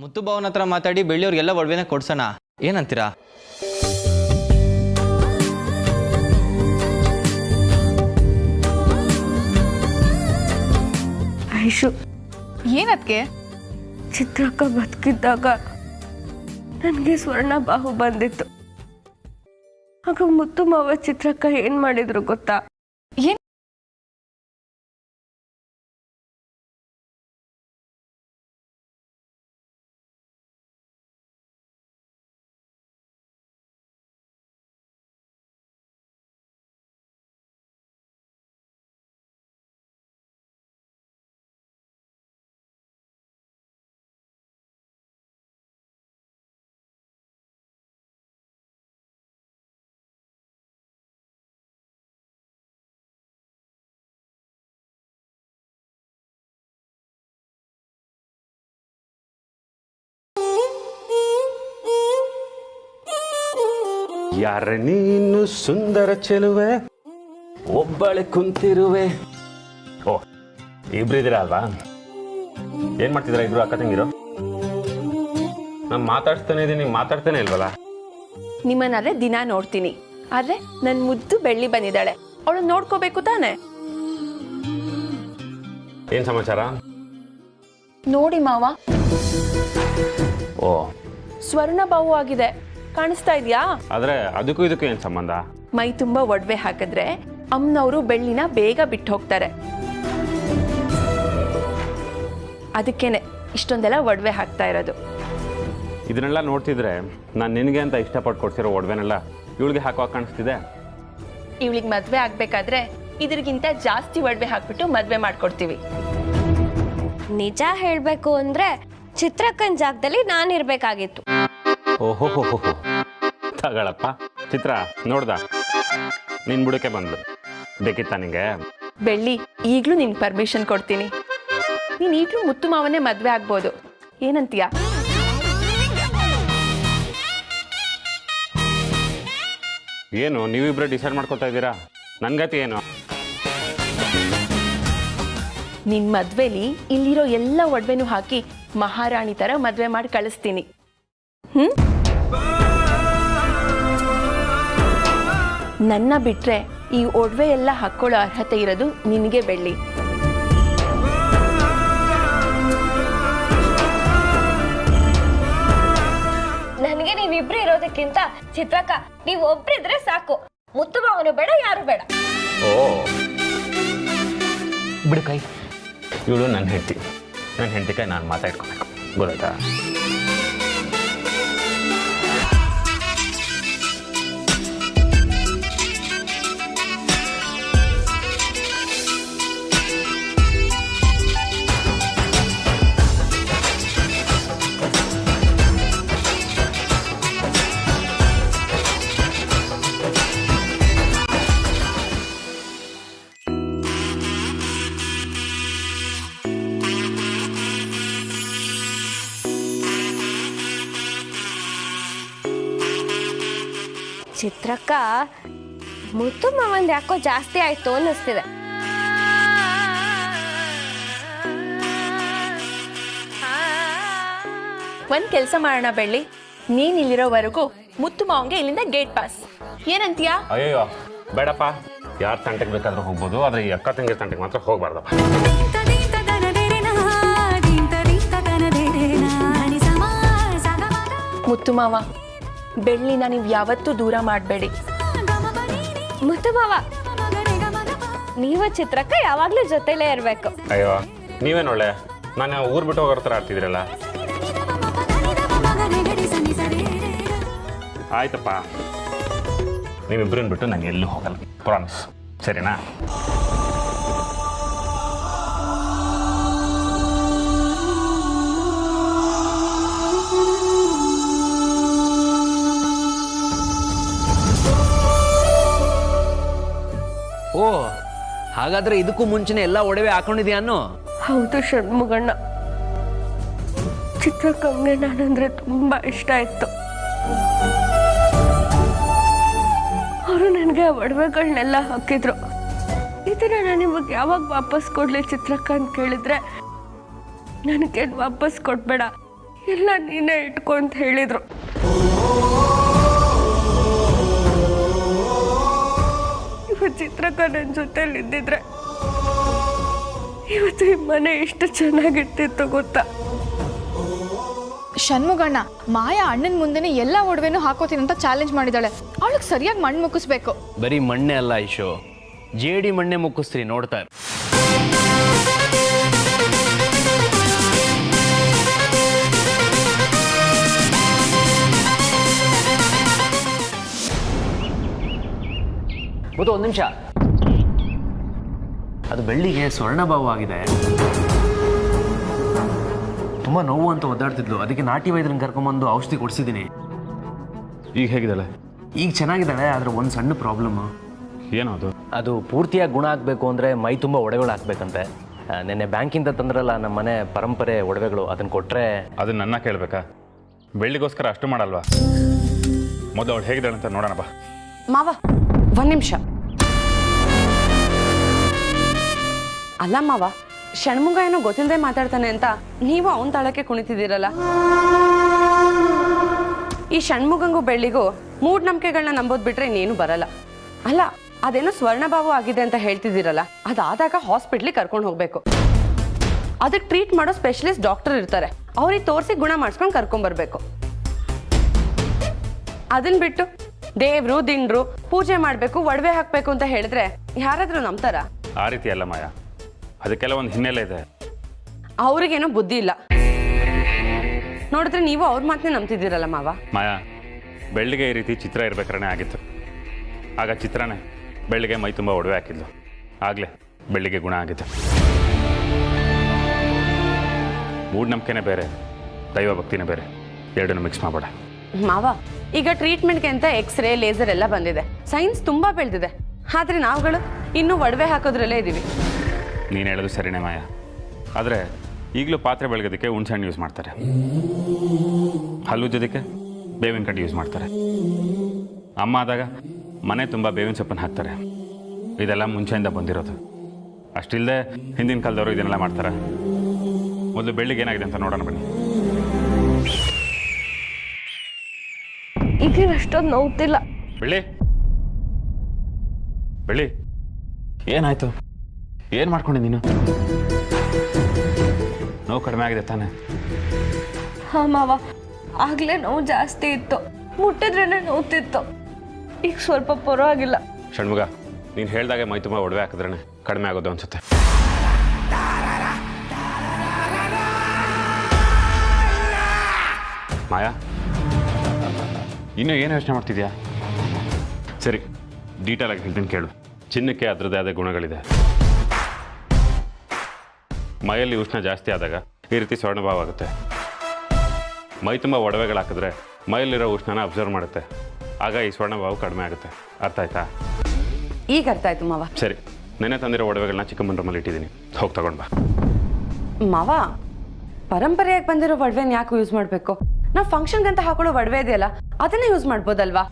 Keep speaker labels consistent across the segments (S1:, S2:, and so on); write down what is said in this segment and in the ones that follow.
S1: ಮುತ್ತು ಭವನ ಹತ್ರ ಮಾತಾಡಿ ಬೆಳ್ಳಿಯವ್ರಿಗೆಲ್ಲ ಒಡವೆನ ಕೊಡ್ಸೋಣ, ಏನಂತೀರಾ?
S2: ಐಶು,
S3: ಏನಕ್ಕೆ?
S2: ಚಿತ್ರಕ್ಕ ಬದುಕಿದ್ದಾಗ ನನಗೆ ಸ್ವರ್ಣ ಬಾಹು ಬಂದಿತ್ತು. ಆಗ ಮುತ್ತು ಮಾವ ಚಿತ್ರಕ್ಕ ಏನ್ ಮಾಡಿದ್ರು ಗೊತ್ತಾ?
S3: ಏನ್?
S4: ಯಾರ ನೀನು ಸುಂದರ ಚೆಲುವೆ, ಒಬ್ಬಳೆ ಕುಂತಿರುವೆ. ಓ, ಇಬ್ರು ಇದ್ದೀರಾ ಅಲ್ವಾ? ಏನ್ ಮಾಡ್ತಿದ್ದೀರಾ ಇಬ್ರು ಅಕ್ಕ ತಂಗಿರು? ನಾನು ಮಾತಾಡ್ತಾನೆ ಇದ್ದೀನಿ, ಮಾತಾಡ್ತಾನೆ ಇಲ್ವಲ್ಲ?
S2: ನಿಮ್ಮನ್ನಾದ್ರೆ ದಿನ ನೋಡ್ತೀನಿ, ಆದ್ರೆ ನನ್ ಮುದ್ದು ಬೆಳ್ಳಿ ಬಂದಿದ್ದಾಳೆ, ಅವಳು ನೋಡ್ಕೋಬೇಕು ತಾನೆ.
S4: ಏನ್ ಸಮಾಚಾರ?
S2: ನೋಡಿ ಮಾವ,
S4: ಓ,
S2: ಸ್ವರ್ಣ ಬಾಹು ಆಗಿದೆ, ಕಾಣಿಸ್ತಾ ಇದ್ಯಾ?
S4: ಆದ್ರೆ ಅದಕ್ಕೂ ಇದಕ್ಕೂ ಏನ್ ಸಂಬಂಧ?
S2: ಮೈ ತುಂಬಾ ಒಡವೆ ಹಾಕಿದ್ರೆ ಅಮ್ಮನವರು ಬೆಳ್ಳಿನ ಬೇಗ ಬಿಟ್ಟು ಹೋಗ್ತಾರೆ, ಅದಕ್ಕೇನೆ ಇಷ್ಟೊಂದೆಲ್ಲ ಒಡವೆ ಹಾಕ್ತಾ ಇರೋದು.
S4: ಇದನ್ನೆಲ್ಲ ನೋಡ್ತಿದ್ರೆ ನಾನು ನಿನಗೆ ಅಂತ ಇಷ್ಟಪಟ್ಟು ಕೊಡ್ಸಿರೋ ಒಡವೆನೆಲ್ಲ ಇವಳಿಗೆ ಹಾಕುವಾಗ ಕಾಣಿಸ್ತಿದೆ.
S2: ಇವಳಿಗೆ ಮದ್ವೆ ಆಗ್ಬೇಕಾದ್ರೆ ಇದ್ರಿಗಿಂತ ಜಾಸ್ತಿ ಒಡವೆ ಹಾಕ್ಬಿಟ್ಟು ಮದ್ವೆ ಮಾಡ್ಕೊಡ್ತೀವಿ.
S5: ನಿಜ ಹೇಳ್ಬೇಕು ಅಂದ್ರೆ ಚಿತ್ರಕ್ಕನ್ ಜಾಗದಲ್ಲಿ ನಾನಿರ್ಬೇಕಾಗಿತ್ತು.
S4: ಓಹೋ ತಗಳಪ್ಪ. ಚಿತ್ರ ನೋಡ್ದ, ನಿನ್ ಬುಡಕ್ಕೆ ಬಂದ್ಲು, ಬೇಕಿತ್ತ ನಿಂಗೆ?
S2: ಬೆಳ್ಳಿ, ಈಗ್ಲೂ ನಿನ್ ಪರ್ಮಿಷನ್ ಕೊಡ್ತೀನಿ, ನೀನ್ ಈಗ್ಲೂ ಮುತ್ತು ಮಾವನೇ ಮದ್ವೆ ಆಗ್ಬೋದು, ಏನಂತೀಯ?
S4: ಏನು ನೀವಿಬ್ರೆ ಡಿಸೈಡ್ ಮಾಡ್ಕೊತಾ ಇದ್ದೀರಾ? ನನ್ಗತಿ ಏನು?
S2: ನಿನ್ ಮದ್ವೆಲಿ ಇಲ್ಲಿರೋ ಎಲ್ಲ ಒಡವೆನೂ ಹಾಕಿ ಮಹಾರಾಣಿ ತರ ಮದ್ವೆ ಮಾಡಿ ಕಳಿಸ್ತೀನಿ. ನನ್ನ ಬಿಟ್ರೆ ಈ ಒಡವೆ ಎಲ್ಲ ಹಾಕೊಳ್ಳೋ ಅರ್ಹತೆ ಇರೋದು ನಿನಗೆ ಬೆಳ್ಳಿ.
S5: ನನಗೆ ನೀವಿಬ್ರು ಇರೋದಕ್ಕಿಂತ ಚಿತ್ರಕ್ಕ ನೀವ್ ಒಬ್ರಿದ್ರೆ ಸಾಕು. ಮುತ್ತು ಮಾವನು ಬೇಡ, ಯಾರು ಬೇಡ.
S4: ಓ ಬಿಡು ಕೈ, ಇವಳು ನನ್ನ ಹೆಂಡತಿ, ನನ್ನ ಹೆಂಡತಿ ಕೈ ನಾನು ಮಾತಾಡ್ಕೋಬೇಕು, ಗೊತ್ತಾಯ್ತಾ?
S5: ಚಿತ್ರಕ್ಕ ಮುತ್ತು ಮಾವಂದ್ ಯಾಕೋ ಜಾಸ್ತಿ ಆಯ್ತು ಅನ್ನಿಸ್ತಿದೆ.
S2: ಒಂದ್ ಕೆಲ್ಸ ಮಾಡೋಣ ಬೆಳ್ಳಿ, ನೀನ್ ಇಲ್ಲಿರೋವರೆಗೂ ಮುತ್ತು ಮಾವಂಗೆ ಇಲ್ಲಿಂದ ಗೇಟ್ ಪಾಸ್, ಏನಂತೀಯಾ?
S4: ಅಯ್ಯೋ ಬೇಡಪ್ಪ, ಯಾರ ತಂಟೆಗೆ ಬೇಕಾದ್ರೂ ಹೋಗ್ಬೋದು, ಆದ್ರೆ ಈ ಅಕ್ಕ ತಂಗಿ ತಂಟೆಗೆ ಮಾತ್ರ ಹೋಗ್ಬಾರ್ದಪ್ಪ.
S2: ಮುತ್ತು ಮಾವ, ಬೆಳ್ಳಿನ ನೀವು ಯಾವತ್ತೂ ದೂರ ಮಾಡಬೇಡಿ.
S5: ಮುತ್ತು ಮಾವ, ನೀವು ಚಿತ್ರಕ್ಕ ಯಾವಾಗ್ಲೂ ಜೊತೆಲೇ ಇರ್ಬೇಕು.
S4: ಅಯ್ಯೋ ನೀವೇನು ಒಳ್ಳೆ, ನಾನು ಊರ್ ಬಿಟ್ಟು ಹೋಗೋರ ಥರ ಆಡ್ತಿದ್ದೀರಲ್ಲ. ಆಯ್ತಪ್ಪ, ನೀವಿಬ್ಬರನ್ನ ಬಿಟ್ಟು ನಾನು ಎಲ್ಲೂ ಹೋಗಲ್ಲ, ಪ್ರಾಮಿಸ್, ಸರಿನಾ?
S1: ಓ, ಹಾಗಾದ್ರೆ ಇದಕ್ಕೂ ಮುಂಚೆನೆ ಎಲ್ಲ ಒಡವೆ ಹಾಕೊಂಡಿದ್ಯಾ ಅನ್ನೋ?
S2: ಹೌದು ಷಣ್ಮುಗಣ್ಣ, ಚಿತ್ರಕ್ಕಂಗೆ ನಾನಂದ್ರೆ ತುಂಬಾ ಇಷ್ಟ ಆಯ್ತು. ಅವರು ನನಗೆ ಒಡವೆಗಳನ್ನೆಲ್ಲ ಹಾಕಿದ್ರು. ಇದನ್ನ ನಾನು ನಿಮಗೆ ಯಾವಾಗ ವಾಪಸ್ ಕೊಡ್ಲಿ ಚಿತ್ರಕ್ಕ ಅಂತ ಕೇಳಿದ್ರೆ, ನನಗೇನು ವಾಪಸ್ ಕೊಡ್ಬೇಡ, ಎಲ್ಲ ನೀನೇ ಇಟ್ಕೊ ಅಂತ ಹೇಳಿದ್ರು. ಇವತ್ತು ಚಿತ್ರಕ್ಕ ನನ್ನ ಜೊತೆಲಿ ಇದ್ದಿದ್ರೆ ಇವತ್ತು ಈ ಮನೆ ಎಷ್ಟು ಚೆನ್ನಾಗಿರ್ತಿತ್ತು ಗೊತ್ತಾ?
S3: ಷಣ್ಮುಗಣ್ಣ, ಮಾಯಾ ಅಣ್ಣನ ಮುಂದೆನೆ ಎಲ್ಲ ಒಡವೆನೂ ಹಾಕೋತೀನಿ ಅಂತ ಚಾಲೆಂಜ್ ಮಾಡಿದಾಳೆ. ಅವಳಿಗೆ ಸರಿಯಾಗಿ ಮಣ್ಣು ಮುಕ್ಕಿಸ್ಬೇಕು.
S1: ಬರೀ ಮಣ್ಣೆ ಅಲ್ಲ ಐಶು, ಜೇಡಿ ಮಣ್ಣೆ ಮುಕ್ಕಿಸ್ತೀನಿ, ನೋಡ್ತಾ ಇರು. ಗೊತ್ತು, ಒಂದು ನಿಮಿಷ. ಅದು ಬೆಳ್ಳಿಗೆ ಸ್ವರ್ಣಭಾವ ಆಗಿದೆ. ತುಂಬ ನೋವು ಅಂತ ಒದ್ದಾಡ್ತಿದ್ಲು, ಅದಕ್ಕೆ ನಾಟಿ ವೈದ್ಯರನ್ನ ಕರ್ಕೊಂಬಂದು ಔಷಧಿ ಕೊಡಿಸಿದ್ದೀನಿ.
S4: ಈಗ ಹೇಗಿದ್ದಾಳೆ?
S1: ಈಗ ಚೆನ್ನಾಗಿದ್ದಾಳೆ, ಆದರೆ ಒಂದು ಸಣ್ಣ ಪ್ರಾಬ್ಲಮ್ಮು.
S4: ಏನೋ ಅದು?
S1: ಅದು ಪೂರ್ತಿಯಾಗಿ ಗುಣ ಆಗಬೇಕು ಅಂದರೆ ಮೈ ತುಂಬ ಒಡವೆಗಳು ಹಾಕಬೇಕಂತೆ. ನೆನ್ನೆ ಬ್ಯಾಂಕಿಂದ ತಂದ್ರಲ್ಲ ನಮ್ಮ ಮನೆ ಪರಂಪರೆ ಒಡವೆಗಳು, ಅದನ್ನು ಕೊಟ್ಟರೆ.
S4: ಅದನ್ನ ನನ್ನ ಕೇಳಬೇಕಾ? ಬೆಳ್ಳಿಗೋಸ್ಕರ ಅಷ್ಟು ಮಾಡಲ್ವಾ? ಮೊದಲು ಅವಳು ಹೇಗಿದ್ದಾಳೆ ಅಂತ ನೋಡೋಣ ಬಾ.
S6: ಮಾವ ಒಂದು ನಿಮಿಷ. ಅಲ್ಲ ಮಾವ, ಷಣ್ಮುಗ ಏನೋ ಗೊತ್ತಿಲ್ಲದೆ ಮಾತಾಡ್ತಾನೆ ಅಂತ ನೀವು ಅವನ ತಾಳಕ್ಕೆ ಕುಣಿತಿದ್ದೀರಲ್ಲ. ಈ ಷಣ್ಮುಗಂಗೂ ಬೆಳ್ಳಿಗೂ ಮೂಢನಂಬಿಕೆಗಳನ್ನ ನಂಬೋದು ಬಿಟ್ರೆ ಇನ್ನೇನು ಬರಲ್ಲ. ಅಲ್ಲ, ಅದೇನೋ ಸ್ವರ್ಣಭಾವ ಆಗಿದೆ ಅಂತ ಹೇಳ್ತಿದ್ದೀರಲ್ಲ, ಅದಾದಾಗ ಹಾಸ್ಪಿಟ್ಲಿಗೆ ಕರ್ಕೊಂಡು ಹೋಗ್ಬೇಕು. ಅದಕ್ಕೆ ಟ್ರೀಟ್ ಮಾಡೋ ಸ್ಪೆಷಲಿಸ್ಟ್ ಡಾಕ್ಟರ್ ಇರ್ತಾರೆ, ಅವ್ರಿಗೆ ತೋರಿಸಿ ಗುಣ ಮಾಡಿಸ್ಕೊಂಡು ಕರ್ಕೊಂಡ್ಬರ್ಬೇಕು. ಅದನ್ನ ಬಿಟ್ಟು ದೇವ್ರು ದಿಂಡ್ರು ಪೂಜೆ ಮಾಡಬೇಕು, ಒಡವೆ ಹಾಕಬೇಕು ಅಂತ ಹೇಳಿದ್ರೆ ಯಾರಾದ್ರೂ ನಂಬ್ತಾರ?
S4: ಆ ರೀತಿ ಅಲ್ಲ ಮಾಯಾ, ಅದಕ್ಕೆಲ್ಲ ಒಂದು ಹಿನ್ನೆಲೆ ಇದೆ.
S6: ಅವ್ರಿಗೇನೋ ಬುದ್ಧಿ ಇಲ್ಲ. ನೋಡಿದ್ರೆ ನೀವು ಅವ್ರ ಮಾತನ್ನೇ ನಂಬ್ತಿದ್ದೀರಲ್ಲ ಮಾವ.
S4: ಮಾಯಾ, ಬೆಳ್ಳಿಗೆ ಈ ರೀತಿ ಚಿತ್ರ ಇರ್ಬೇಕಾದ್ರೆ ಆಗಿತ್ತು. ಆಗ ಚಿತ್ರನೇ ಬೆಳ್ಳಿಗೆ ಮೈ ತುಂಬ ಒಡವೆ ಹಾಕಿದ್ಲು, ಆಗಲೇ ಬೆಳ್ಳಿಗೆ ಗುಣ ಆಗಿತ್ತು. ಮೂಢನಂಬಿಕೆನೇ ಬೇರೆ, ದೈವ ಭಕ್ತಿನೇ ಬೇರೆ, ಎರಡನ್ನೂ ಮಿಕ್ಸ್ ಮಾಡಬೇಡ.
S6: ಮಾವ, ಈಗ ಟ್ರೀಟ್ಮೆಂಟ್ಗೆ ಅಂತ ಎಕ್ಸ್ರೇ ಲೇಸರ್ ಎಲ್ಲ ಬಂದಿದೆ, ಸೈನ್ಸ್ ತುಂಬಾ ಬೆಳೆದಿದೆ. ಆದ್ರೆ ನಾವುಗಳು ಇನ್ನೂ ಒಡವೆ ಹಾಕೋದ್ರಲ್ಲೇ ಇದ್ದೀವಿ.
S4: ನೀನು ಹೇಳೋದು ಸರಿನೇ ಮಾಯಾ, ಆದರೆ ಈಗಲೂ ಪಾತ್ರೆ ಬೆಳಗೋದಕ್ಕೆ ಹುಣ್ಸೆಹಣ್ಣು ಯೂಸ್ ಮಾಡ್ತಾರೆ, ಹಲ್ಲುಜ್ಜೋದಕ್ಕೆ ಬೇವಿನ ಕಡ್ಡಿ ಯೂಸ್ ಮಾಡ್ತಾರೆ. ಅಮ್ಮ ಆದಾಗ ಮನೆ ತುಂಬ ಬೇವಿನ ಸೊಪ್ಪನ್ನು ಹಾಕ್ತಾರೆ. ಇದೆಲ್ಲ ಮುಂಚೆಯಿಂದ ಬಂದಿರೋದು. ಅಷ್ಟಿಲ್ಲದೆ ಹಿಂದಿನ ಕಾಲದವರು ಇದನ್ನೆಲ್ಲ ಮಾಡ್ತಾರೆ. ಮೊದಲು ಬೆಳ್ಳಿಗೆ ಏನಾಗಿದೆ ಅಂತ ನೋಡೋಣ ಬನ್ನಿ.
S2: ಈಗ ಅಷ್ಟೊಂದು ನೋವ್ತಿಲ್ಲ.
S4: ಬೆಳ್ಳಿ, ಬೆಳ್ಳಿ, ಏನಾಯ್ತು? ಏನು ಮಾಡ್ಕೊಂಡೆ ನೀನು? ನೋವು ಕಡಿಮೆ ಆಗಿದೆ ತಾನೆ?
S2: ಹಾ ಮಾವ, ಆಗ್ಲೇ ನೋವು ಜಾಸ್ತಿ ಇತ್ತು, ಮುಟ್ಟಿದ್ರೇನೆ ನೋವ್ತಿತ್ತು. ಈಗ ಸ್ವಲ್ಪ ಪರವಾಗಿಲ್ಲ.
S4: ಷಣ್ಮುಗ, ನೀನು ಹೇಳ್ದಾಗೆ ಮೈ ತುಂಬ ಒಡವೆ ಹಾಕಿದ್ರೇ ಕಡಿಮೆ ಆಗೋದು ಅನ್ಸುತ್ತೆ. ಮಾಯಾ, ಇನ್ನೂ ಏನು ಯೋಚನೆ ಮಾಡ್ತಿದ್ಯಾ? ಸರಿ, ಡೀಟೇಲ್ ಆಗಿ ಹೇಳ್ತೀನಿ ಕೇಳು. ಚಿನ್ನಕ್ಕೆ ಅದರದ್ದೇ ಆದ ಗುಣಗಳಿದೆ. ಮೈಯಲ್ಲಿ ಉಷ್ಣ ಜಾಸ್ತಿ ಆದಾಗ ಈ ರೀತಿ ಸ್ವರ್ಣಭಾವ ಆಗುತ್ತೆ. ಮೈ ತುಂಬ ಒಡವೆಗಳು ಹಾಕಿದ್ರೆ ಮೈಯಲ್ಲಿರೋ ಉಷ್ಣನ ಅಬ್ಸರ್ವ್ ಮಾಡುತ್ತೆ, ಆಗ ಈ ಸ್ವರ್ಣಭಾವ ಕಡಿಮೆ ಆಗುತ್ತೆ. ಅರ್ಥ ಆಯ್ತಾ?
S6: ಈಗ ಅರ್ಥ ಆಯ್ತು ಮಾವ.
S4: ಸರಿ, ನೆನೆ ತಂದಿರೋ ಒಡವೆಗಳನ್ನ ಚಿಕ್ಕಮ್ಮನ ರೂಮಲ್ಲಿ ಇಟ್ಟಿದ್ದೀನಿ, ಹೋಗಿ ತಗೊಂಡು ಬಾ.
S6: ಮಾವ, ಪರಂಪರೆಯಾಗಿ ಬಂದಿರೋ ಒಡವೆನ ಯಾಕೆ ಯೂಸ್ ಮಾಡಬೇಕು? ನಾವು ಫಂಕ್ಷನ್ಗಂತ ಹಾಕೊಳ್ಳೋ ಒಡವೆ ಇದೆಯಲ್ಲ, ಅದನ್ನೇ ಯೂಸ್ ಮಾಡ್ಬೋದಲ್ವಾ?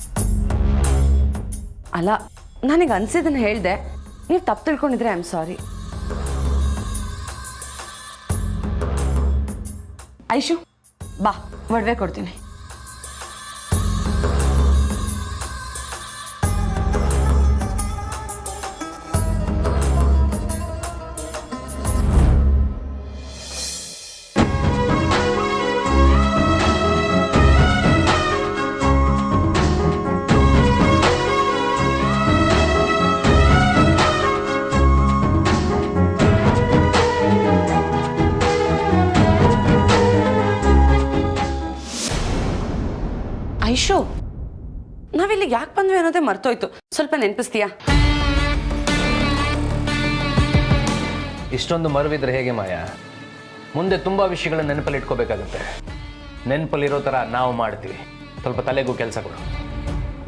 S6: ಅಲ್ಲ, ನನಗೆ ಅನ್ಸಿದ್ದನ್ನು ಹೇಳಿದೆ, ನೀವು ತಪ್ಪು ತಿಳ್ಕೊಂಡಿದ್ರೆ ಐ ಆಮ್ ಸಾರಿ. ಐಶು, ಬಾ, ಒಡವೆ ಕೊಡ್ತೀನಿ. ಐಶು, ನಾವಿಲ್ಲಿ ಯಾಕೆ ಬಂದ್ವಿ ಅನ್ನೋದೇ ಮರ್ತೋಯ್ತು, ಸ್ವಲ್ಪ ನೆನಪಿಸ್ತೀಯಾ?
S1: ಇಷ್ಟೊಂದು ಮರುವಿದ್ರೆ ಹೇಗೆ ಮಾಯಾ? ಮುಂದೆ ತುಂಬ ವಿಷಯಗಳನ್ನ ನೆನಪಲ್ಲಿ ಇಟ್ಕೋಬೇಕಾಗುತ್ತೆ. ನೆನಪಲ್ಲಿರೋ ಥರ ನಾವು ಮಾಡ್ತೀವಿ. ಸ್ವಲ್ಪ ತಲೆಗೂ ಕೆಲಸ ಕೊಡು.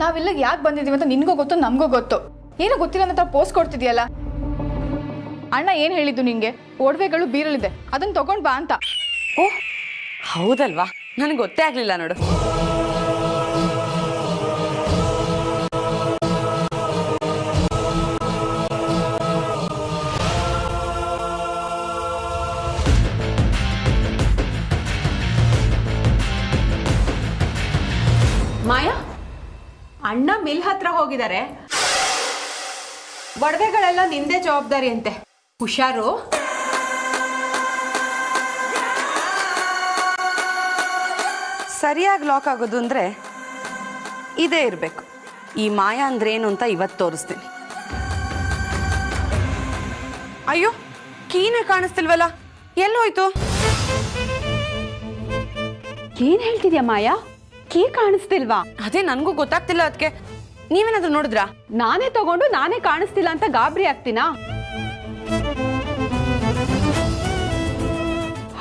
S3: ನಾವಿಲ್ಲಿಗೆ ಯಾಕೆ ಬಂದಿದ್ದೀವಿ ಅಂತ ನಿನಗೂ ಗೊತ್ತು, ನಮಗೂ ಗೊತ್ತು. ಏನೋ ಗೊತ್ತಿಲ್ಲ ಅಂತ ಪೋಸ್ಟ್ ಕೊಡ್ತಿದ್ಯಲ್ಲ. ಅಣ್ಣ ಏನು ಹೇಳಿದ್ದು ನಿಂಗೆ? ಒಡವೆಗಳು ಬೀರಲಿದೆ, ಅದನ್ನು ತಗೊಂಡು ಬಾ ಅಂತ.
S6: ಓ ಹೌದಲ್ವಾ, ನನಗೆ ಗೊತ್ತೇ ಆಗಲಿಲ್ಲ ನೋಡು. ಮಾಯಾ, ಅಣ್ಣ ಮಿಲ್ ಹತ್ರ ಹೋಗಿದ್ದಾರೆ. ಒಡವೆಗಳೆಲ್ಲ ನಿಂದೇ ಜವಾಬ್ದಾರಿ ಅಂತೆ. ಹುಷಾರು. ಸರಿಯಾಗಿ ಲಾಕ್ ಆಗೋದು ಅಂದರೆ ಇದೇ ಇರಬೇಕು. ಈ ಮಾಯಾ ಅಂದ್ರೆ ಏನು ಅಂತ ಇವತ್ತು ತೋರಿಸ್ತೀನಿ. ಅಯ್ಯೋ, ಕೀನೇ ಕಾಣಿಸ್ತಿಲ್ವಲ್ಲ, ಎಲ್ಲೋಯ್ತು?
S7: ಏನ್ ಹೇಳ್ತಿದ್ಯಾ ಮಾಯಾ? ಕೀ ಕಾಣಿಸ್ತಿಲ್ವಾ?
S6: ಅದೇ ನನಗೂ ಗೊತ್ತಾಗ್ತಿಲ್ಲ. ಅದಕ್ಕೆ ನೀವೇನಾದ್ರೂ ನೋಡಿದ್ರಾ?
S7: ನಾನೇ ತಗೊಂಡು ನಾನೇ ಕಾಣಿಸ್ತಿಲ್ಲ ಅಂತ ಗಾಬರಿ ಆಗ್ತೀನಾ?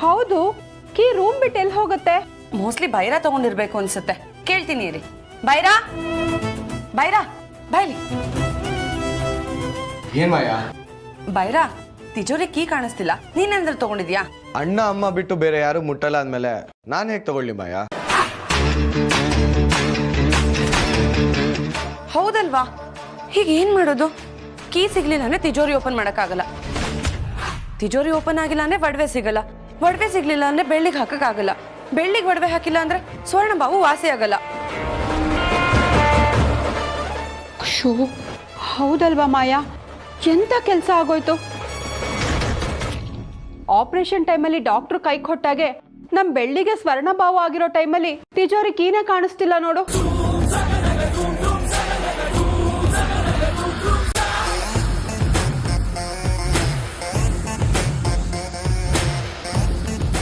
S7: ಹೌದು, ಕೀ ರೂಮ್ ಬಿಟ್ಟು ಎಲ್ಲಿ ಹೋಗುತ್ತೆ?
S6: ಮೋಸ್ಟ್ಲಿ ಬೈರಾ ತಗೊಂಡಿರ್ಬೇಕು ಅನ್ಸುತ್ತೆ. ಕೇಳ್ತೀನಿ ರೀ. ಬೈರಾ, ಬೈರಾ, ಬಾಯ್ಲಿ.
S8: ಏನ್ ಮಾಯಾ?
S6: ಬೈರಾ, ತಿಜೋರಿ ಕೀ ಕಾಣಿಸ್ತಿಲ್ಲ. ನೀನೇಂದ್ರೆ ತಗೊಂಡಿದ್ಯಾ?
S8: ಅಣ್ಣ ಅಮ್ಮ ಬಿಟ್ಟು ಬೇರೆ ಯಾರು ಮುಟ್ಟಲ್ಲ ಅಂದ್ಮೇಲೆ ನಾನು ಹೇಗೆ ತಗೊಳ್ಳಿ ಮಾಯಾ?
S6: ಹೌದಲ್ವಾ? ಹೀಗೆ ಏನ್ ಮಾಡೋದು? ಕೀ ಸಿಗ್ಲಿಲ್ಲ ಅಂದ್ರೆ ತಿಜೋರಿ ಓಪನ್ ಮಾಡಕ್ಕಾಗಲ್ಲ. ತಿಜೋರಿ ಓಪನ್ ಆಗಿಲ್ಲ ಅಂದ್ರೆ ಒಡವೆ ಸಿಗಲ್ಲ. ಒಡವೆ ಸಿಗ್ಲಿಲ್ಲ ಅಂದ್ರೆ ಬೆಳ್ಳಿಗೆ ಹಾಕಕ್ಕಾಗಲ್ಲ. ಬೆಳ್ಳಿಗೆ ಒಡವೆ ಹಾಕಿಲ್ಲ ಅಂದ್ರೆ ಸ್ವರ್ಣ ಬಾವು ವಾಸಿ ಆಗಲ್ಲ.
S7: ಶೋ, ಹೌದಲ್ವಾ ಮಾಯಾ? ಎಂತ ಕೆಲಸ ಆಗೋಯ್ತು. ಆಪರೇಷನ್ ಟೈಮಲ್ಲಿ ಡಾಕ್ಟ್ರು ಕೈ ಕೊಟ್ಟಾಗೆ ನಮ್ ಬೆಳ್ಳಿಗೆ ಸ್ವರ್ಣಭಾವ ಆಗಿರೋ ಟೈಮಲ್ಲಿ ತಿಜೋರಿ ಕೀನೇ ಕಾಣಿಸ್ತಿಲ್ಲ ನೋಡು.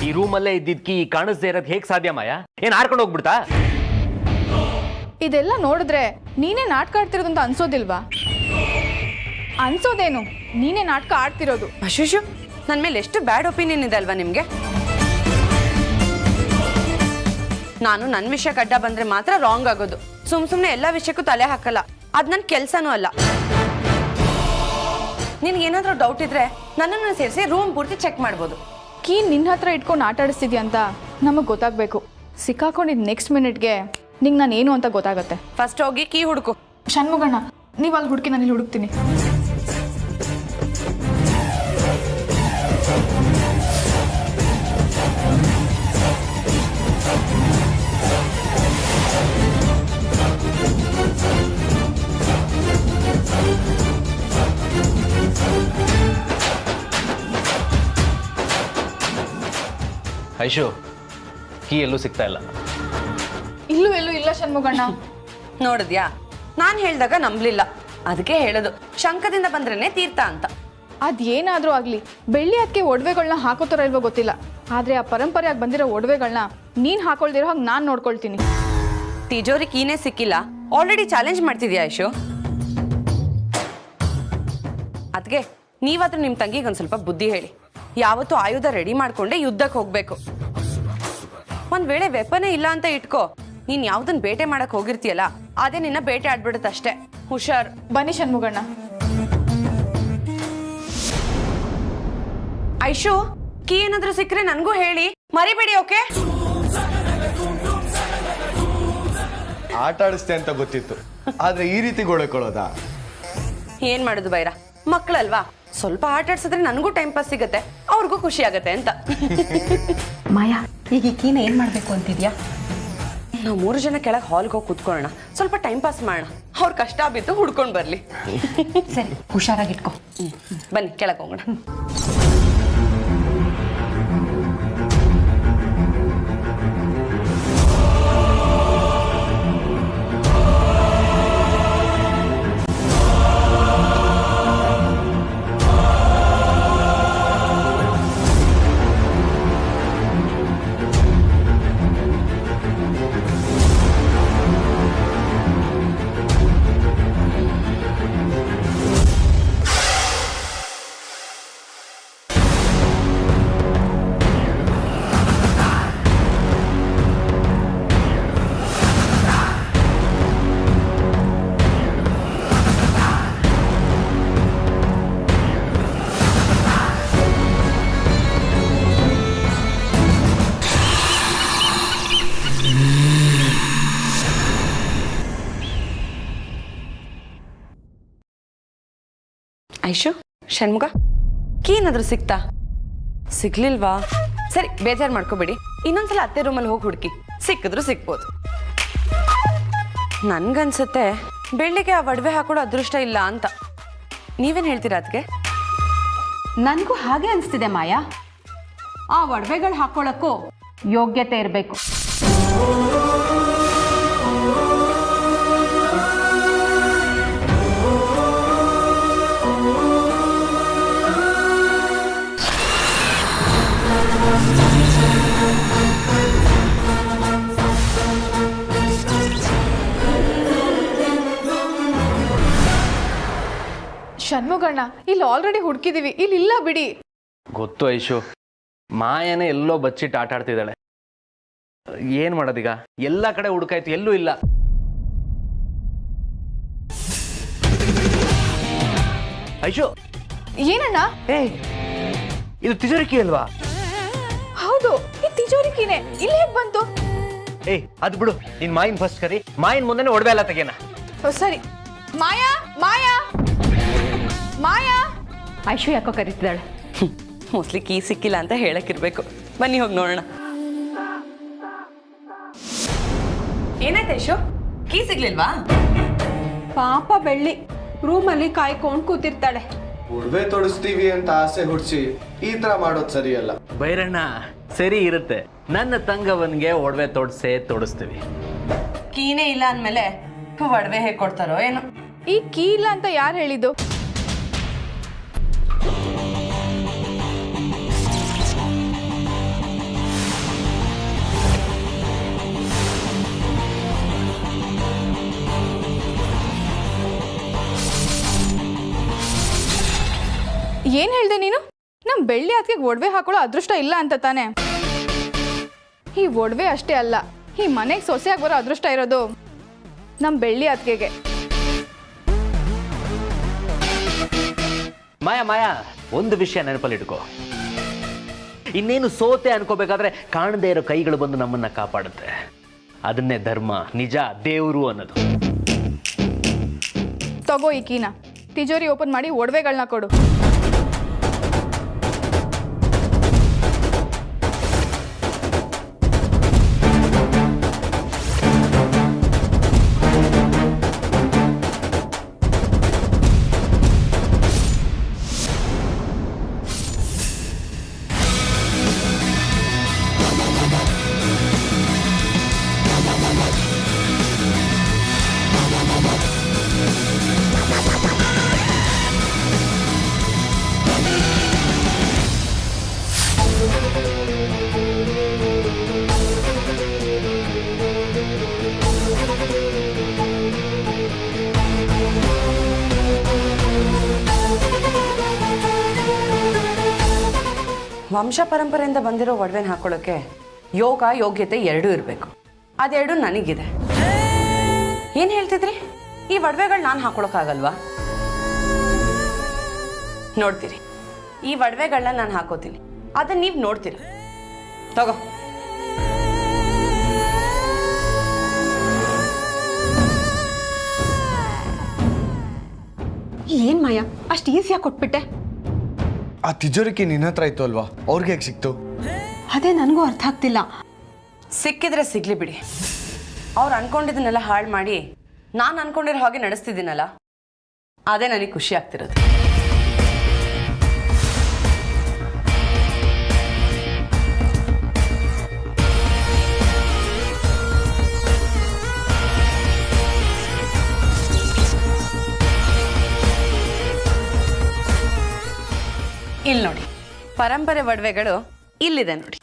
S1: ಈ ರೂಮಲ್ಲೇ ಇದ್ದಿದ್ಕಿ ಕಾಣಿಸ್ದೇ ಇರೋದು ಹೇಗೆ ಸಾಧ್ಯ ಮಾಯಾ? ಏನ್ ಆರ್ಕೊಂಡು ಹೋಗ್ಬಿಡ್ತಾ?
S3: ಇದೆಲ್ಲ ನೋಡಿದ್ರೆ ನೀನೇ ನಾಟಕ ಆಡ್ತಿರೋದು ಅಂತ ಅನ್ಸೋದಿಲ್ವಾ? ಅನ್ಸೋದೇನು, ನೀನೇ ನಾಟಕ ಆಡ್ತಿರೋದು.
S6: ಅಶುಶು, ನನ್ನ ಮೇಲೆ ಎಷ್ಟು ಬ್ಯಾಡ್ ಒಪಿನಿಯನ್ ಇದೆ ಅಲ್ವಾ ನಿಮ್ಗೆ? ನಾನು ನನ್ನ ವಿಷಯಕ್ಕೆ ಅಡ್ಡ ಬಂದ್ರೆ ಮಾತ್ರ ರಾಂಗ್ ಆಗೋದು. ಸುಮ್ನೆ ಎಲ್ಲ ವಿಷಯಕ್ಕೂ ತಲೆ ಹಾಕಲ್ಲ. ಅದ್ ನನ್ನ ಕೆಲ್ಸನೂ ಅಲ್ಲ. ನಿನ್ಗೇನಾದ್ರೂ ಡೌಟ್ ಇದ್ರೆ ನನ್ನನ್ನು ಸೇರಿಸಿ ರೂಮ್ ಪೂರ್ತಿ ಚೆಕ್ ಮಾಡ್ಬೋದು.
S3: ಕೀ ನಿನ್ನ ಹತ್ರ ಇಟ್ಕೊಂಡು ಆಟ ಆಡಿಸ್ತಿದ್ಯಾ ಅಂತ ನಮಗೆ ಗೊತ್ತಾಗಬೇಕು. ಸಿಕ್ಕಾಕೊಂಡಿದ್ದು ನೆಕ್ಸ್ಟ್ ಮಿನಿಟ್ಗೆ ನಿಂಗೆ ನಾನು ಏನು ಅಂತ ಗೊತ್ತಾಗತ್ತೆ.
S6: ಫಸ್ಟ್ ಹೋಗಿ ಕೀ ಹುಡುಕು.
S3: ಷಣ್ಮುಗಣ್ಣ, ನೀವು ಅಲ್ಲಿ ಹುಡುಕಿ, ನಾನು ಇಲ್ಲಿ ಹುಡುಕ್ತೀನಿ.
S1: ಐಶು, ಕೀ ಎಲ್ಲೂ ಸಿಗ್ತಾ ಇಲ್ಲ.
S3: ಎಲ್ಲೂ ಇಲ್ಲ ಷಣ್ಮುಗಣ್ಣ.
S6: ನೋಡಿದ್ಯಾ, ನಾನು ಹೇಳ್ದಾಗ ನಂಬಲಿಲ್ಲ. ಅದಕ್ಕೆ ಹೇಳೋದು ಶಂಕದಿಂದ ಬಂದ್ರೇನೆ ತೀರ್ಥ ಅಂತ.
S3: ಅದೇನಾದ್ರೂ ಆಗ್ಲಿ, ಬೆಳ್ಳಿ ಅದಕ್ಕೆ ಒಡವೆಗಳನ್ನ ಹಾಕೋತಾರ ಇಲ್ವೋ ಗೊತ್ತಿಲ್ಲ. ಆದ್ರೆ ಆ ಪರಂಪರೆಯಾಗಿ ಬಂದಿರೋ ಒಡವೆಗಳನ್ನ ನೀನ್ ಹಾಕೊಳ್ದಿರೋ ಹಾಗೆ ನಾನು ನೋಡ್ಕೊಳ್ತೀನಿ.
S6: ತಿಜೋರಿ ಕೀನೇ ಸಿಕ್ಕಿಲ್ಲ, ಆಲ್ರೆಡಿ ಚಾಲೆಂಜ್ ಮಾಡ್ತಿದ್ಯಾ ಐಶು? ಅದಕ್ಕೆ ನೀವಾದ್ರೂ ನಿಮ್ಮ ತಂಗಿಗೆ ಒಂದು ಸ್ವಲ್ಪ ಬುದ್ಧಿ ಹೇಳಿ. ಯಾವತ್ತೂ ಆಯುಧ ರೆಡಿ ಮಾಡ್ಕೊಂಡೆ ಯುದ್ಧಕ್ಕೆ ಹೋಗ್ಬೇಕು. ಒಂದ್ ವೇಳೆ ವೆಪನೇ ಇಲ್ಲ ಅಂತ ಇಟ್ಕೋ, ನೀನ್ ಯಾವ್ದನ್ ಬೇಟೆ ಮಾಡಕ್ ಹೋಗಿರ್ತೀಯಲ್ಲ ಅದೇ ನಿನ್ನ ಬೇಟೆ ಆಡ್ಬಿಡುತ್ತಷ್ಟೇ. ಹುಷಾರ್.
S3: ಬನ್ನಿ ಷಣ್ಮುಗಣ್ಣ.
S6: ಐಶು, ಕೀ ಏನಾದ್ರೂ ಸಿಕ್ಕರೆ ನನ್ಗೂ ಹೇಳಿ, ಮರಿಬೇಡಿ. ಓಕೆ?
S8: ಆಟ ಆಡಿಸ್ತೆ ಅಂತ ಗೊತ್ತಿತ್ತು, ಆದ್ರೆ ಈ ರೀತಿ ಗೋಳಕೊಳ್ಳೋದಾ?
S6: ಏನ್ ಮಾಡುದು ಬೈರಾ, ಮಕ್ಕಳಲ್ವಾ, ಸ್ವಲ್ಪ ಆಟ ಆಡ್ಸಿದ್ರೆ ನನಗೂ ಟೈಮ್ ಪಾಸ್ ಸಿಗತ್ತೆ, ಅವ್ರಿಗೂ ಖುಷಿ ಆಗತ್ತೆ ಅಂತ.
S7: ಮಾಯಾ, ಈಗ ಈ ಕೀನ ಏನ್ ಮಾಡ್ಬೇಕು ಅಂತಿದ್ಯಾ?
S6: ನಾವು 3 ಜನ ಕೆಳಗೆ ಹಾಲ್ಗೆ ಹೋಗಿ ಕೂತ್ಕೊಳ್ಳೋಣ, ಸ್ವಲ್ಪ ಟೈಮ್ ಪಾಸ್ ಮಾಡೋಣ. ಅವ್ರ ಕಷ್ಟ ಬಿದ್ದು ಹುಡ್ಕೊಂಡು ಬರ್ಲಿ.
S7: ಸರಿ, ಹುಷಾರಾಗಿಟ್ಕೋ.
S6: ಬನ್ನಿ ಕೆಳಗೆ ಹೋಗೋಣ. ಐಶು, ಷಣ್ಮುಗ, ಕೀ ಏನಾದ್ರೂ ಸಿಕ್ತಾ? ಸಿಗ್ಲಿಲ್ವಾ? ಸರಿ, ಬೇಜಾರು ಮಾಡ್ಕೋಬೇಡಿ. ಇನ್ನೊಂದ್ಸಲ ಅತ್ತೆ ರೂಮಲ್ಲಿ ಹೋಗಿ ಹುಡುಕಿ, ಸಿಕ್ಕಿದ್ರು ಸಿಕ್ಬೋದು. ನನ್ಗನ್ಸುತ್ತೆ ಬೆಳ್ಳಿಗೆ ಆ ಒಡವೆ ಹಾಕೊಳ್ಳೋ ಅದೃಷ್ಟ ಇಲ್ಲ ಅಂತ. ನೀವೇನು ಹೇಳ್ತೀರಾ ಅದಕ್ಕೆ?
S7: ನನಗೂ ಹಾಗೆ ಅನಿಸ್ತಿದೆ ಮಾಯಾ. ಆ ಒಡವೆಗಳು ಹಾಕೊಳ್ಳೋಕ್ಕೂ ಯೋಗ್ಯತೆ ಇರಬೇಕು.
S3: ಷಣ್ಮುಗಣ್ಣ, ಇಲ್ಲಿ ಆಲ್ರೆಡಿ ಹುಡುಕಿದೀವಿ, ಇಲ್ಲಿ ಇಲ್ಲ ಬಿಡಿ.
S1: ಗೊತ್ತು ಐಶು, ಮಾಯನೇ ಎಲ್ಲೋ ಬಚ್ಚಿಟ್ಟು ಆಟ ಆಡ್ತಿದ್ದಾಳೆ. ಏನು ಮಾಡೋದೀಗ? ಎಲ್ಲ ಕಡೆ ಹುಡುಕಾಯ್ತು, ಎಲ್ಲೂ ಇಲ್ಲ. ಐಶು,
S3: ಏನಣ್ಣ?
S1: ಇದು ತಿಜೋರಿಕಿ ಅಲ್ವಾ?
S3: ಹೌದು, ಈ ತಿಜೋರಿಕಿನೇ. ಇಲ್ಲಿ ಹೇಗೆ ಬಂತು?
S1: ಅದು ಬಿಡು, ನಿನ್ ಮಾಯಿನ ಫಸ್ಟ್ ಕರಿ. ಮಾಯಿನ ಮುಂದೆನೆ ಒಡವೆ ಎಲ್ಲ ತೆಗೆನ.
S3: ಸರಿ. ಮಾಯಾ, ಮಾಯಾ, ಮಾಯಾ.
S7: ಐಶು ಯಾಕೋ ಕರೀತಿದ್ದಾಳೆ.
S6: ಮೋಸ್ಟ್ಲಿ ಕೀ ಸಿಕ್ಕಿಲ್ಲ ಅಂತ ಹೇಳಕ್ಕಿರ್ಬೇಕು. ಬನ್ನಿ ಹೋಗಿ ನೋಡೋಣ. ಏನಾಯ್ತು ಐಶು? ಕೀ ಸಿಗ್ಲಿಲ್ವಾ?
S7: ಪಾಪ ಬೆಳ್ಳಿ ರೂಮಲ್ಲಿ ಕಾಯ್ಕೊಂಡು ಕೂತಿರ್ತಾಳೆ.
S8: ಒಡವೆ ತೊಡಿಸ್ತೀವಿ ಅಂತ ಆಸೆ ಹುಡ್ಸಿ ಈ ತರ ಮಾಡೋದು ಸರಿಯಲ್ಲ.
S1: ಬೈರಣ್ಣ, ಸರಿ ಇರುತ್ತೆ. ನನ್ನ ತಂಗವನ್ಗೆ ಒಡವೆ ತೊಡಿಸ್ತೀವಿ.
S6: ಕೀನೇ ಇಲ್ಲ ಅಂದಮೇಲೆ ಒಡವೆ ಹೇಗೆ ಕೊಡ್ತಾರೋ ಏನೋ.
S3: ಈ ಕೀ ಇಲ್ಲ ಅಂತ ಯಾರು ಹೇಳಿದ್ದು? ಏನ್ ಹೇಳ್ದೆ ನೀನು? ನಮ್ ಬೆಳ್ಳಿ ಅದಕ್ಕೆ ಒಡವೆ ಹಾಕೊಳ್ಳೋ ಅದೃಷ್ಟ ಇಲ್ಲ ಅಂತ ತಾನೆ? ಈ ಒಡವೆ ಅಷ್ಟೇ ಅಲ್ಲ, ಈ ಮನೆಗೆ ಸೊಸೆಯಾಗಿ ಬರೋ ಅದೃಷ್ಟ ಇರೋದು ನಮ್ ಬೆಳ್ಳಿ ಅದಕ್ಕೆ.
S1: ಮಾಯಾ, ಒಂದು ವಿಷಯ ನೆನಪಲ್ಲಿ ಇಟ್ಕೋ. ಇನ್ನೇನು ಸೋತೆ ಅನ್ಕೋಬೇಕಾದ್ರೆ ಕಾಣದೇ ಇರೋ ಕೈಗಳು ಬಂದು ನಮ್ಮನ್ನ ಕಾಪಾಡುತ್ತೆ. ಅದನ್ನೇ ಧರ್ಮ, ನಿಜ, ದೇವರು ಅನ್ನೋದು.
S3: ತಗೋ ಈ ಕೀನ, ತಿಜೋರಿ ಓಪನ್ ಮಾಡಿ ಒಡವೆಗಳನ್ನ ಕೊಡು.
S6: ವಂಶ ಪರಂಪರೆಯಿಂದ ಬಂದಿರೋ ಒಡವೆನ ಹಾಕೊಳ್ಳೋಕೆ ಯೋಗ ಯೋಗ್ಯತೆ ಎರಡೂ ಇರಬೇಕು. ಅದೆರಡು ನನಗಿದೆ. ಏನು ಹೇಳ್ತಿದ್ರಿ? ಈ ಒಡವೆಗಳು ನಾನು ಹಾಕೊಳ್ಳೋಕ್ಕಾಗಲ್ವಾ? ನೋಡ್ತೀರಿ, ಈ ಒಡವೆಗಳನ್ನ ನಾನು ಹಾಕೋತೀನಿ, ಅದನ್ನ ನೀವು ನೋಡ್ತೀರಿ. ತಗೋ.
S7: ಏನ್ ಮಾಯಾ, ಅಷ್ಟು ಈಸಿಯಾಗಿ ಕೊಟ್ಬಿಟ್ಟೆ?
S8: ಆ ತಿಜೋರಿಕಿ ನಿನ್ನ ಹತ್ರ ಇತ್ತು ಅಲ್ವಾ, ಅವ್ರಿಗೆ ಹೇಗೆ ಸಿಕ್ತು?
S7: ಅದೇ ನನಗೂ ಅರ್ಥ ಆಗ್ತಿಲ್ಲ.
S6: ಸಿಕ್ಕಿದ್ರೆ ಸಿಗ್ಲಿ ಬಿಡಿ. ಅವ್ರು ಅನ್ಕೊಂಡಿದ್ದನ್ನೆಲ್ಲ ಹಾಳು ಮಾಡಿ ನಾನು ಅನ್ಕೊಂಡಿರೋ ಹಾಗೆ ನಡೆಸ್ತಿದ್ದೀನಲ್ಲ, ಅದೇ ನನಗೆ ಖುಷಿ ಆಗ್ತಿರೋದು. ಇಲ್ಲಿ ನೋಡಿ, ಪರಂಪರೆ ಒಡವೆಗಳು ಇಲ್ಲಿದೆ ನೋಡಿ.